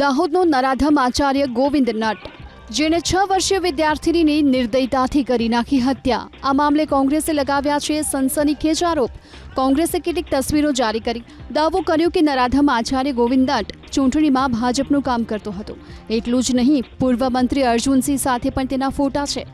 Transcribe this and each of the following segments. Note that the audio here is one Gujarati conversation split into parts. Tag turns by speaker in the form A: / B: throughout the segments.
A: દાહોદનો નરાધમ આચાર્ય ગોવિંદ નટ, જેણે 6 વર્ષીય વિદ્યાર્થીનીની નિર્દયતાથી કરી નાખી હત્યા. આ મામલે કોંગ્રેસે લગાવ્યા છે સનસનીખેજ આરોપ. કોંગ્રેસે કેટલીક તસવીરો જારી કરી દાવો કર્યો કે નરાધમ આચાર્ય ગોવિંદ નટ ચૂંટણીમાં ભાજપનું કામ કરતો હતો. એટલું જ નહીં, પૂર્વ મંત્રી અર્જુનસિંહ સાથે પણ તેના ફોટા છે.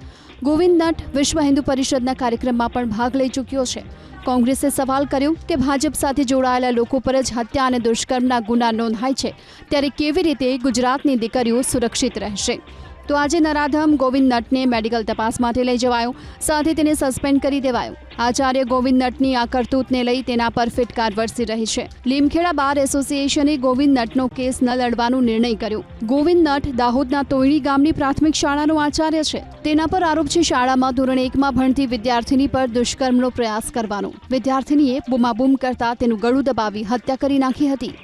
A: ગોવિંદ નટ વિશ્વ હિન્દુ પરિષદના કાર્યક્રમમાં પણ ભાગ લઈ ચૂક્યો છે. કોંગ્રેસે સવાલ કર્યો કે ભાજપ સાથે જોડાયેલા લોકો પર જ હત્યા અને દુષ્કર્મના ગુના નોંધાય છે, ત્યારે કેવી રીતે ગુજરાતની દીકરીઓ સુરક્ષિત રહેશે? તો આજે નરાધમ ગોવિંદ નટને મેડિકલ તપાસ માટે લઈ જવાયો, સાથે તેને સસ્પેન્ડ કરી દેવાયો. આચાર્ય ગોવિંદ નટની આ કરતૂતને લઈ તેના પર ફિટકાર વરસી રહી છે. લીમખેડા બાર એસોસિએશને ગોવિંદ નટનો કેસ ન લડવાનો નિર્ણય કર્યો. ગોવિંદ નટ દાહોદના તોયણી ગામની પ્રાથમિક શાળાનો આચાર્ય છે. તેના પર આરોપ છે શાળામાં ધોરણ 1માં ભણતી વિદ્યાર્થીની પર દુષ્કર્મનો પ્રયાસ કરવાનો. વિદ્યાર્થીનીએ બૂમાબૂમ કરતા તેનું ગળું દબાવી હત્યા કરી નાખી હતી.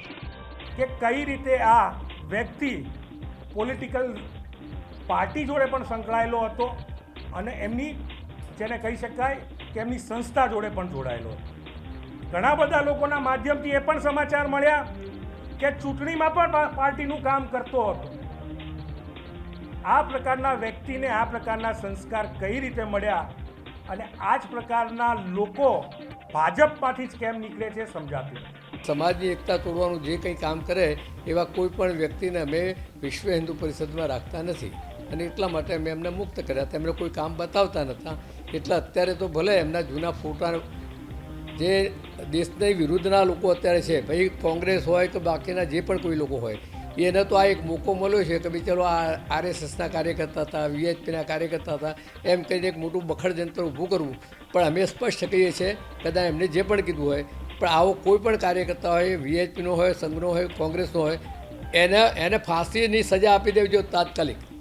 B: કે કઈ રીતે આ વ્યક્તિ પોલિટિકલ પાર્ટી જોડે પણ સંકળાયેલો હતો અને એમની જેને કહી શકાય કે એમની સંસ્થા જોડે પણ જોડાયેલો હતો. ઘણા બધા લોકોના માધ્યમથી એ પણ સમાચાર મળ્યા કે ચૂંટણીમાં પણ પાર્ટીનું કામ કરતો હતો. આ પ્રકારના વ્યક્તિને આ પ્રકારના સંસ્કાર કઈ રીતે મળ્યા અને આ જ પ્રકારના લોકો ભાજપમાંથી જ કેમ નીકળે છે સમજાતું નથી.
C: સમાજની એકતા તોડવાનું જે કંઈ કામ કરે એવા કોઈ પણ વ્યક્તિને અમે વિશ્વ હિન્દુ પરિષદમાં રાખતા નથી અને એટલા માટે અમે એમને મુક્ત કર્યા. તેમને કોઈ કામ બતાવતા નહોતા. એટલે અત્યારે તો ભલે એમના જૂના ફોટા જે દેશની વિરુદ્ધના લોકો અત્યારે છે, ભાઈ કોંગ્રેસ હોય કે બાકીના જે પણ કોઈ લોકો હોય, એને તો આ એક મોકો મળ્યો છે કે ભાઈ ચલો આ આરએસએસના કાર્યકર્તા હતા, વીએચપીના કાર્યકર્તા હતા, એમ કહીને એક મોટું બખડ જંત્ર ઊભું કરવું. પણ અમે સ્પષ્ટ કહીએ છીએ, કદાચ એમને જે પણ કીધું હોય, પણ આવો કોઈ પણ કાર્યકર્તા હોય, વીએચપીનો હોય, સંઘનો હોય, કોંગ્રેસનો હોય, એને ફાંસીની સજા આપી દેવી જોઈએ તાત્કાલિક.